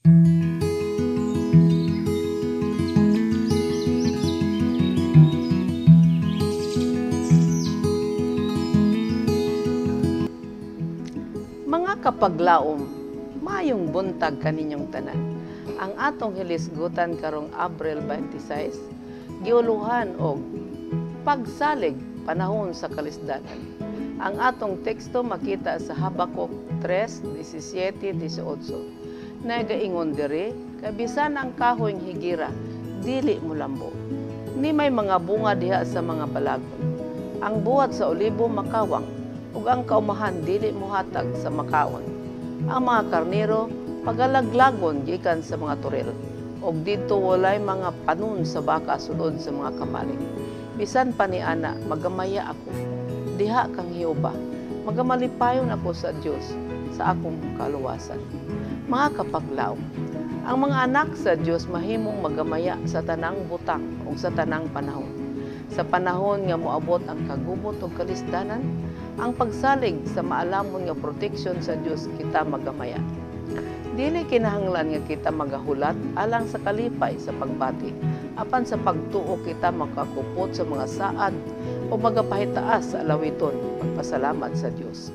Mga kapaglaom, mayong buntag kaninyong tanan. Ang atong hilisgutan karong Abril 26, giuluhan og pagsalig panahon sa kalisdanan. Ang atong teksto makita sa Habakuk 3:17-18. Nagaingon diri, kabisan ang kahoy higira, dili mo lambo. Ni may mga bunga diha sa mga balagon. Ang buhat sa olibo makawang, ug ang kaumahan dili mohatag sa makaon. Ang mga karnero pagalaglagon gikan sa mga turil, ug didto walay mga panon sa baka sulod sa mga kamalig. Bisan pa ni ana magamaya ako, diha kang Jehova, magamalipayon ako sa Dios sa akong kaluwasan. Mga kapaglaom, ang mga anak sa Dios mahimong magamaya sa tanang butang ug sa tanang panahon. Sa panahon nga moabot ang kagubot ug kalisdanan, ang pagsalig sa maalamon nga proteksyon sa Dios kita magamaya. Dili kinahanglan nga kita magahulat alang sa kalipay sa pagbati, apan sa pagtuo kita makakupot sa mga saad o magapahitaas sa alawiton pagpasalamat sa Dios.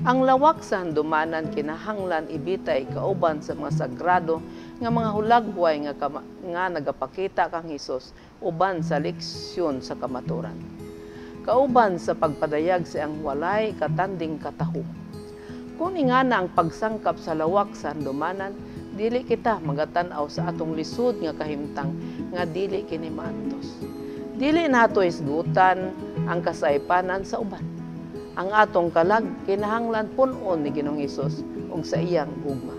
Ang lawak sa handumanan kinahanglan ibitay kauban sa mga sagrado nga mga hulagway nga nagapakita kang Hesus uban sa leksyon sa kamaturan. Kauban sa pagpadayag sa ang walay katanding katahom. Kung ingana ang pagsangkap sa lawak sa handumanan, dili kita magatan-aw sa atong lisod nga kahimtang nga dili kini maantos. Dili nato isgutan ang kasaypanan sa uban. Ang atong kalag kinahanglan pun-on ni Ginoong Hesus ug sa iyang gugma.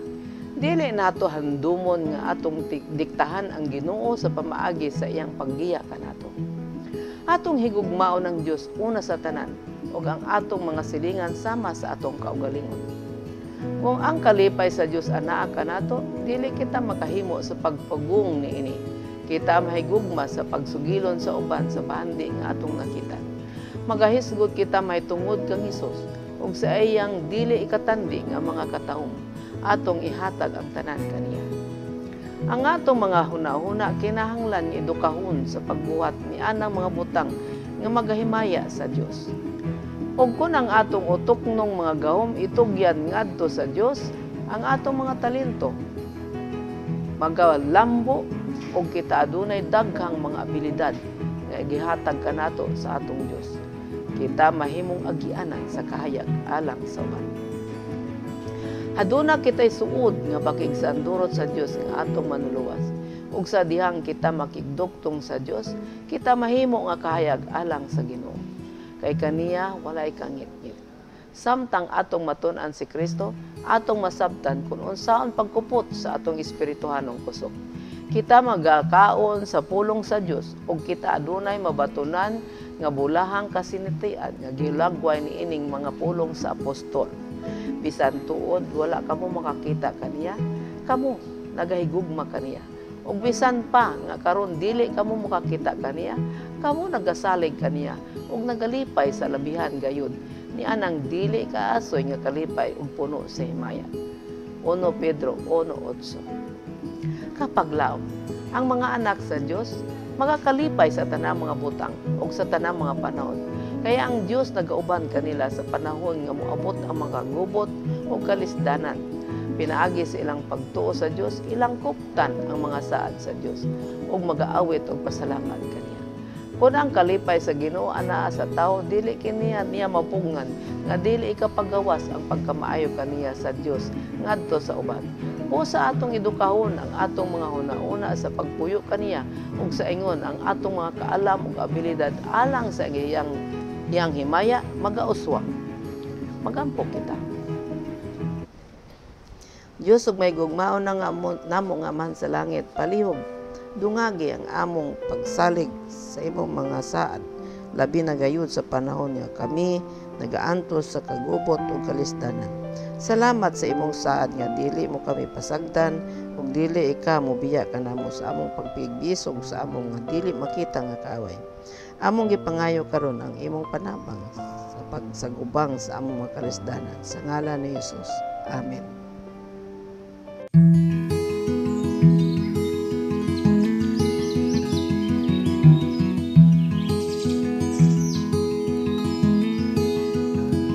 Dili nato handumon nga atong diktahan ang Ginoo sa pamaagi sa iyang paggiya kanato. Atong higugmaon ng Dios una sa tanan ug ang atong mga silingan sama sa atong kaugalingon. Kung ang kalipay sa Dios anaa kanato, dili kita makahimo sa pagpagong niini. Kita mahigugma sa pagsugilon sa uban sa bahandi nga atong nakita. Magahisgot kita mahitungod kang Hesus ug sa iyang dili ikatandi nga mga katahom atong ihatag ang tanan kaniya. Ang atong mga huna-huna kinahanglan nga edukahon sa pagbuhat ni anang mga butang nga magahimaya sa Dios. Ug kung ang atong utoknong mga gahom itugyan ngadto sa Dios, ang atong mga talento magalambo ug kita adunay daghang mga abilidad nga gihatag kanato sa atong Dios. Kita mahimong agianan sa kahayag alang sa uban. Aduna kita'y suod nga pakigsanturot sa Dios nga atong manuluwas. Ug sa dihang kita makigduktong sa Dios, kita mahimo nga kahayag alang sa Ginoo. Kay kaniya walay kangit-ngit. Samtang atong matun-an si Kristo, atong masabtan kung unsaon pagkupot sa atong espirituhanong kusog. Kita magakaon sa pulong sa Dios ug kita adunay mabatunan nga bulahang kasinitian nga gilagway ni ining mga pulong sa apostol. Bisan tuod wala kamo makakita kaniya, kamo nagahigugma kaniya. Ug bisan pa nga karon dili kamo makakita kaniya, kamo nagasalig kaniya ug nagalipay sa labihan gayud ni anang dili kaasoy nga kalipay ug puno sa himaya. 1 Pedro 1:8. Kapaglaom, ang mga anak sa Dios magakalipay sa tanang mga butang ug sa tanang mga panahon. Kaya ang Dios nagauban kanila sa panahon nga moabot ang mga gubot ug kalisdanan. Pinaagi sa ilang pagtuo sa Dios, ilang kuptan ang mga saad sa Dios ug magaawit og pasalamat kaniya. Kung ang kalipay sa Ginoo anaa sa tawo, dili kiniya niya mapungan nga dili ikapagawas ang pagkamaayo kaniya sa Dios ngadto sa uban. O sa atong edukahon ang atong mga huna-una sa pagpuyo kaniya ug sa ingon ang atong mga kaalam ug abilidad alang sa iyang himaya magauswa. Magampo kita. Diyos ug may gugmaon na nga namo nga man sa langit palihog dungagi ang among pagsalig sa imong mga saad labi na gayud sa panahon nga kami nagaantos sa kagubot ug kalisdanan. Salamat sa imong saad nga dili mo kami pasagdan ug dili ika mobiya kanamo sa among pagpigbisog sa among nga dili makita nga kaaway. Among gipangayo karon ang imong panabang sa pagsagubang sa among mga kalisdanan sa ngalan ni Hesus. Amen.